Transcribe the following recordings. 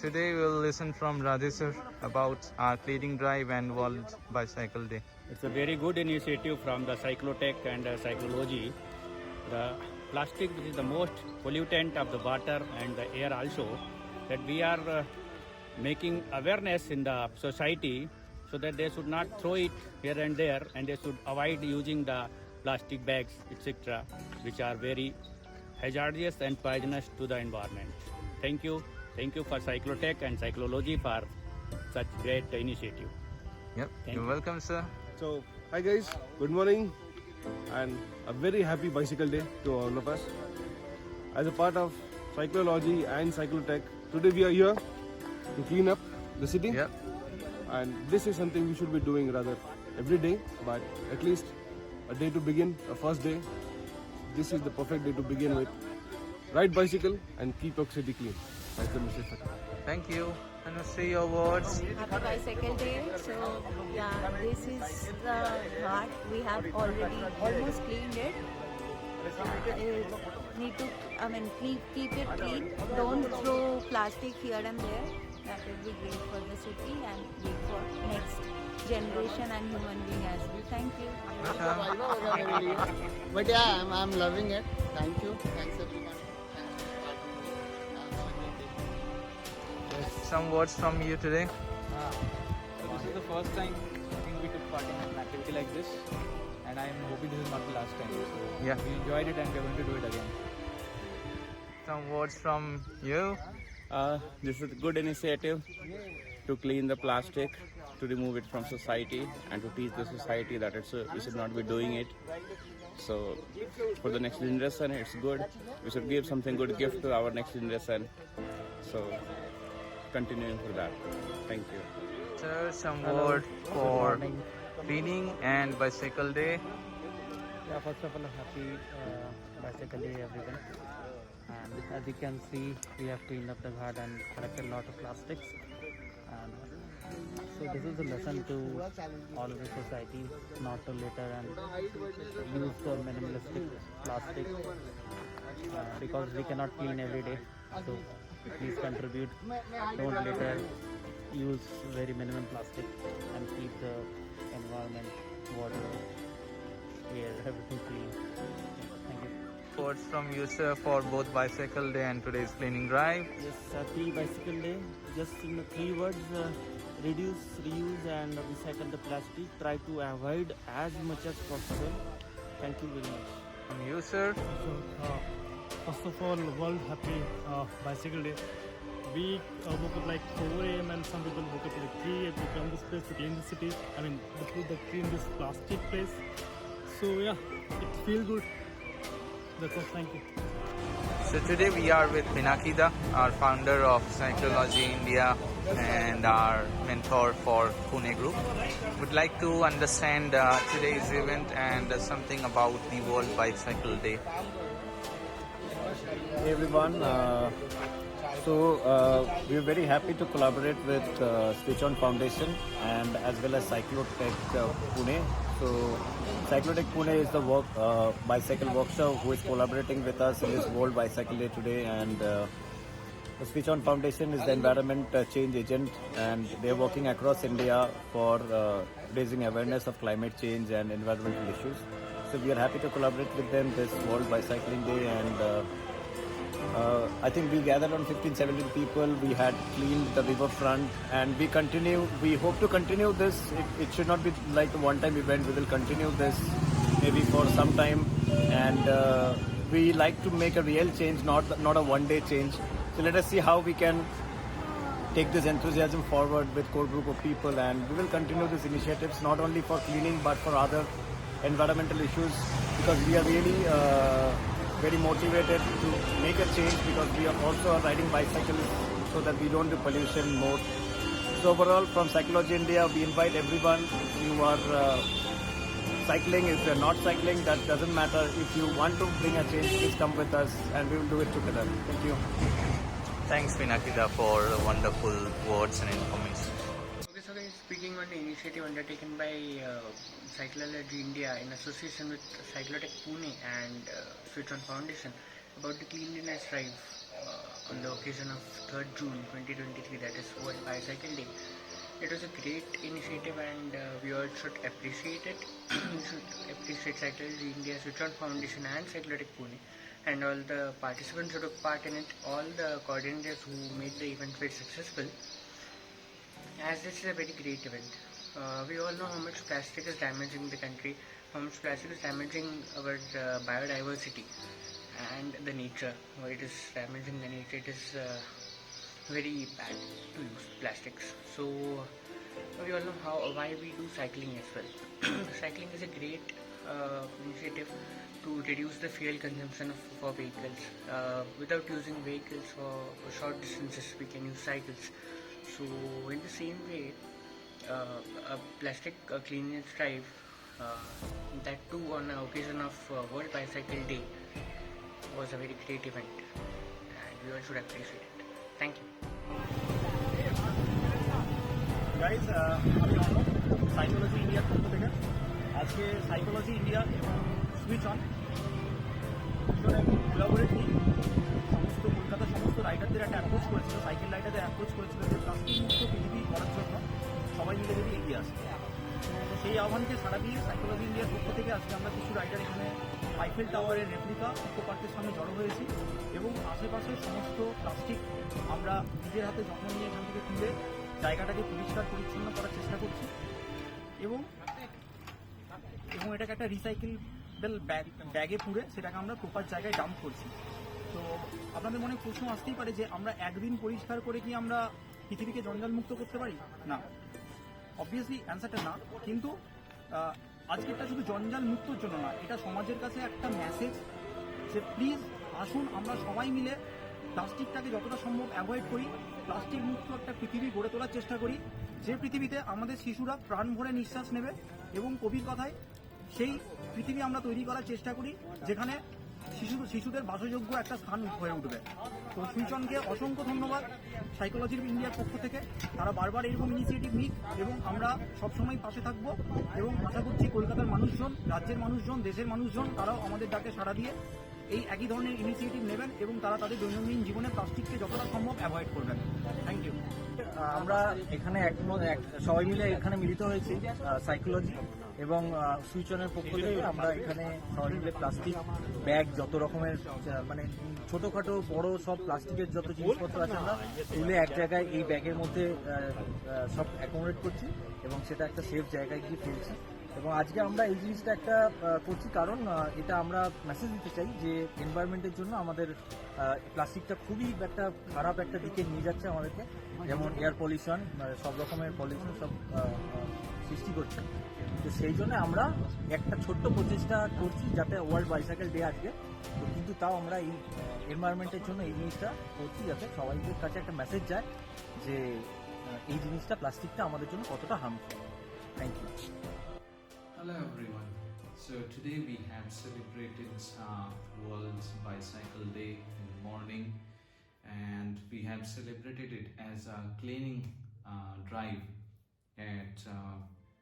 Today we'll listen from Radhe sir about our cleaning drive and World Bicycle Day. It's a very good initiative from the Cyclotech and Cyclology. The plastic, which is the most pollutant of the water and the air also, that we are making awareness in the society so that they should not throw it here and there, and they should avoid using the plastic bags, etc., which are very hazardous and poisonous to the environment. Thank you. Thank you for Cyclotech and Cyclology for such great initiative. Yep, Thank you're you. welcome, sir. So, hi guys, good morning and a very happy Bicycle Day to all of us. As a part of Cyclology and Cyclotech, today we are here to clean up the city. Yep. And this is something we should be doing rather every day, but at least a day to begin, a first day. This is the perfect day to begin with. Ride bicycle and keep your city clean. That's the message. Thank you. And we'll see your words. Happy Bicycle Day. So yeah, this is the ghat. We have already almost cleaned it. Need to, keep it clean. Don't throw plastic here and there. That will be great for the city and great for next generation and human being as well. Thank you. But yeah, I'm loving it. Thank you. Thanks everyone. Some words from you today. So this is the first time I think we took part in an activity like this, and I'm hoping this is not the last time. So Yeah. we enjoyed it and we're going to do it again. Some words from you. This is a good initiative to clean the plastic, to remove it from society, and to teach the society that we should not be doing it. So for the next generation, it's good. We should give something good gift to our next generation. So continuing for that. Thank you. Sir, some word for cleaning and Bicycle Day. Yeah, first of all, happy Bicycle Day, everyone. And as you can see, we have cleaned up the ghat and collected a lot of plastics. And so this is a lesson to all of the society not to litter and use the minimalistic plastic because we cannot clean every day. So please contribute. Don't litter. Use very minimum plastic and keep the environment, water, air, everything clean. Thank you. Words from you, sir, for both Bicycle Day and today's cleaning drive. Yes, happy Bicycle Day. Just in the 3 words, reduce, reuse and recycle the plastic. Try to avoid as much as possible. Thank you very much. From you, sir. First of all, World Happy Bicycle Day. We woke up like 4 a.m. and some people woke up like 3 a.m. to come this place to clean the city. To clean this plastic place. So yeah, it feels good. That's all. Thank you. So today we are with Pinakida, our founder of CYCLOLOGY India and our mentor for Pune group. Would like to understand today's event and something about the World Bicycle Day. Hey everyone. We are very happy to collaborate with SwitchON Foundation and as well as Cyclotech Pune. So Cyclotech Pune is the bicycle workshop who is collaborating with us in this World Bicycle Day today, and the SwitchON Foundation is the environment change agent, and they are working across India for raising awareness of climate change and environmental issues. So we are happy to collaborate with them this World Bicycling Day, and I think we gathered on 15-17 people. We had cleaned the riverfront, and we hope to continue this. It should not be like a one-time event. We will continue this maybe for some time, and we like to make a real change, not a one-day change. So let us see how we can take this enthusiasm forward with core group of people, and we will continue these initiatives not only for cleaning but for other environmental issues, because we are really very motivated to make a change, because we are also riding bicycles so that we don't do pollution more. So overall, from Cyclology India, we invite everyone. If you are cycling, if you are not cycling, that doesn't matter. If you want to bring a change, please come with us and we will do it together. Thank you. Thanks, Pinakida, for the wonderful words and information. Okay, so guys, speaking on the initiative undertaken by CYCLOLOGY India in association with Cyclotech Pune and SwitchON Foundation about the cleanliness drive on the occasion of 3rd June 2023, that is World Bicycle Day. It was a great initiative and we all should appreciate it. We should appreciate Cyclology India, SwitchON Foundation and CycloTech Pune and all the participants who took part in it, all the coordinators who made the event very successful, as this is a very great event. We all know how much plastic is damaging the country, how much plastic is damaging our biodiversity and the nature. It is damaging the nature. It is very bad to use plastics. So we all know why we do cycling as well. Cycling is a great initiative to reduce the fuel consumption for vehicles. Without using vehicles for short distances, we can use cycles. So in the same way, a plastic cleanliness drive, that too on the occasion of World Bicycle Day, was a very great event and we all should appreciate it. Thank you. Guys আমি Arnab psychology ইন্ডিয়ার পক্ষ থেকে আজকে psychology India এবং switch on collaborate নিয়ে সমস্ত কলকাতার সমস্ত রাইডারদের একটা অ্যাপ্রোচ করেছিল, সাইকেল রাইডারদের অ্যাপ্রোচ করেছিল যে প্লাস্টিক মুক্ত পৃথিবী করার জন্য সবাই মিলে যদি এগিয়ে আসে। তো সেই আহ্বানকে সাড়া দিয়ে সাইকোলজি ইন্ডিয়ার পক্ষ থেকে আজকে আমরা কিছু রাইডার এখানে আইফেল টাওয়ারের রেপ্লিকা ইকো পার্কের সামনে জড়ো হয়েছি এবং আশেপাশের সমস্ত প্লাস্টিক আমরা নিজের হাতে যত্ন নিয়ে এখান থেকে তুলে জায়গাটাকে পরিষ্কার পরিচ্ছন্ন করার চেষ্টা করছি এবং এটাকে একটা রিসাইকেলেবল ব্যাগে পুরে সেটাকে আমরা প্রপার জায়গায় ডাম্প করছি। তো আপনাদের মনে প্রশ্ন আসতেই পারে যে আমরা একদিন পরিষ্কার করে কি আমরা পৃথিবীকে জঞ্জালমুক্ত করতে পারি? না, অবভিয়াসলি অ্যান্সারটা না। কিন্তু আজকেরটা শুধু জঞ্জাল মুক্তর জন্য না, এটা সমাজের কাছে একটা মেসেজ যে প্লিজ আসুন আমরা সবাই মিলে প্লাস্টিকটাকে যতটা সম্ভব অ্যাভয়েড করি, প্লাস্টিক মুক্ত একটা পৃথিবী গড়ে তোলার চেষ্টা করি, যে পৃথিবীতে আমাদের শিশুরা প্রাণ ভরে নিঃশ্বাস নেবে এবং কবির কথায় সেই পৃথিবী আমরা তৈরি করার চেষ্টা করি যেখানে শিশুদের বাসযোগ্য একটা স্থান হয়ে উঠবে। তো সুইচনকে অসংখ্য ধন্যবাদ সাইকোলজি ইন্ডিয়ার পক্ষ থেকে, তারা বারবার এরকম ইনিশিয়েটিভ নিক এবং আমরা সবসময় পাশে থাকবো এবং আশা করছি কলকাতার মানুষজন, রাজ্যের মানুষজন, দেশের মানুষজন তারাও আমাদের ডাকে সাড়া দিয়ে এই একই ধরনের ইনিশিয়েটিভ নেবেন এবং তারা তাদের দৈনন্দিন জীবনে প্লাস্টিককে যতটা সম্ভব অ্যাভয়েড করবেন। Thank you. আমরা এখানে সবাই মিলে এখানে মিলিত হয়েছি সাইকোলজি এবং সুইচনের পক্ষ থেকে। আমরা এখানে সবাই মিলে প্লাস্টিক ব্যাগ, যত রকমের মানে ছোটোখাটো বড় সব প্লাস্টিকের যত জিনিসপত্র আছে আমরা তুলে এক জায়গায় এই ব্যাগের মধ্যে সব অ্যাকোমোডেট করছি এবং সেটা একটা সেফ জায়গায় গিয়ে ফেলছি। এবং আজকে আমরা এই জিনিসটা একটা করছি কারণ এটা আমরা মেসেজ দিতে চাই যে এনভায়রনমেন্টের জন্য আমাদের প্লাস্টিকটা খুবই একটা খারাপ একটা দিকে নিয়ে যাচ্ছে আমাদেরকে, যেমন এয়ার পলিউশন, সব রকমের পলিউশন সব সৃষ্টি করছে। তো সেই জন্য আমরা একটা ছোট্ট প্রচেষ্টা করছি যাতে ওয়ার্ল্ড বাইসাইকেল ডে আজকে, তো কিন্তু তাও আমরা এই এনভায়রনমেন্টের জন্য এই জিনিসটা করছি যাতে সবাইদের কাছে একটা মেসেজ যায় যে এই জিনিসটা প্লাস্টিকটা আমাদের জন্য কতটা harmful. Thank you. Hello everyone. So today we have celebrated World Bicycle Day in the morning, and we have celebrated it as a cleaning drive at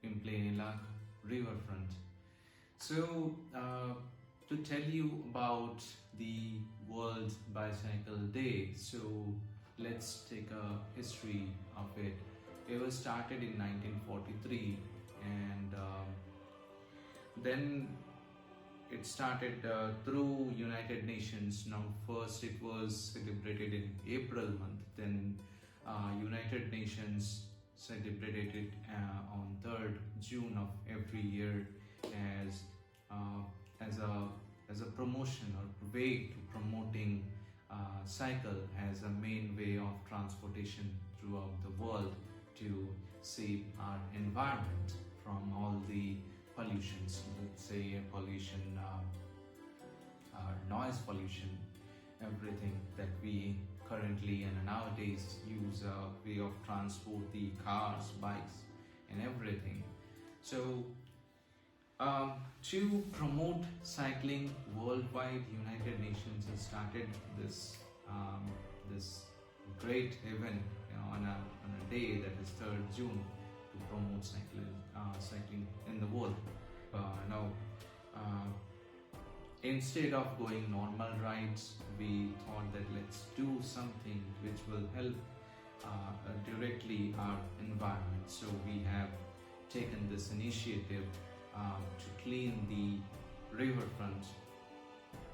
Pimplenela riverfront. So to tell you about the World Bicycle Day, so let's take a history of it. It was started in 1943 and then it started through United Nations. Now first it was celebrated in April month, then United Nations celebrated it on 3rd June of every year as a promotion or way to promoting cycle as a main way of transportation throughout the world to save our environment from all the pollutions, let's say air pollution, noise pollution, everything that we currently and nowadays use a way of transport, the cars, bikes and everything. So to promote cycling worldwide, United Nations has started this great event on a day that is 3rd June to promote cycling in the world. Now instead of going normal rides, we thought that let's do something which will help directly our environment. So we have taken this initiative to clean the riverfront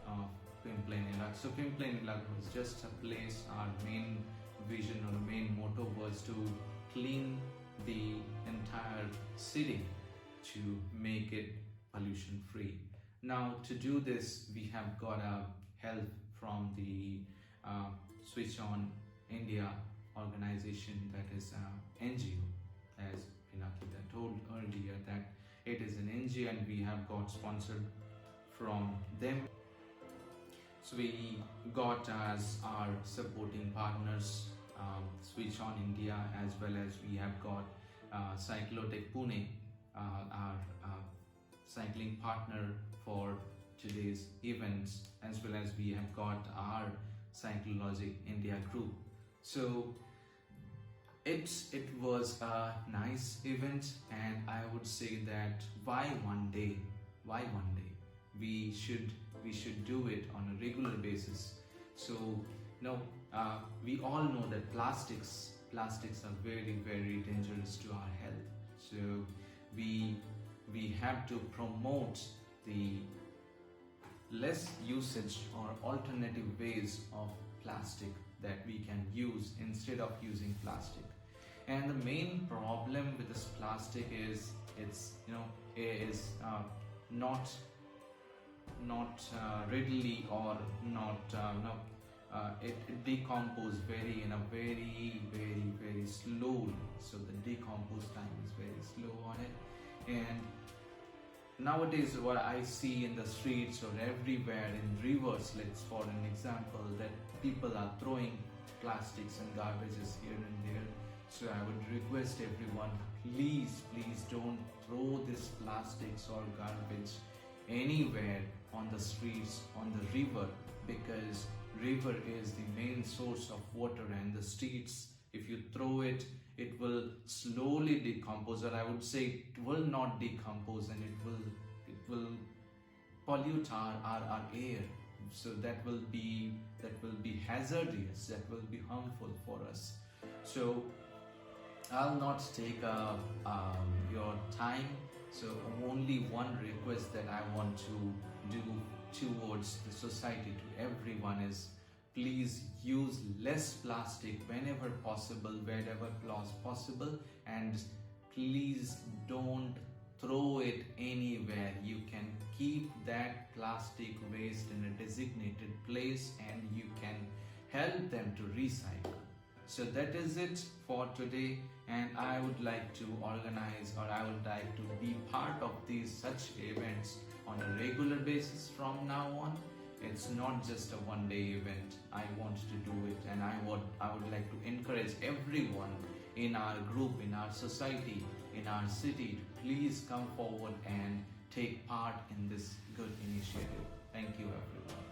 of Pimplanilak. So Pimplanilak was just a place. Our main vision or main motto was to clean the entire city to make it pollution free. Now to do this, we have got a help from the SwitchON India organization, that is NGO, as Pinakita told earlier that it is an NGO and we have got sponsored from them. So we got as our supporting partners SwitchON India, as well as we have got Cyclotech Pune, our cycling partner for today's events, as well as we have got our CYCLOLOGY India group. So it was a nice event, and I would say that why one day we should do it on a regular basis. So we all know that plastics are very, very dangerous to our health. So we have to promote the less usage or alternative ways of plastic that we can use instead of using plastic. And the main problem with this plastic is not readily or it decomposes in a very slowly. So the decompose time is very slow on it. And nowadays what I see in the streets or everywhere in rivers, let's for an example, that people are throwing plastics and garbages here and there. So I would request everyone, please don't throw this plastics or garbage anywhere on the streets, on the river, because river is the main source of water, and the streets, if you throw it, it will slowly decompose, or I would say it will not decompose, and it will pollute our air. So that will be hazardous, that will be harmful for us. So I'll not take your time. So only one request that I want to do towards the society, to everyone, is please use less plastic whenever possible, wherever possible, and please don't throw it anywhere. You can keep that plastic waste in a designated place and you can help them to recycle. So that is it for today, and I would like to organize, or I would like to be part of these such events on a regular basis from now on. It's not just a one-day event. I want to do it, and I would like to encourage everyone in our group, in our society, in our city to please come forward and take part in this good initiative. Thank you, everyone.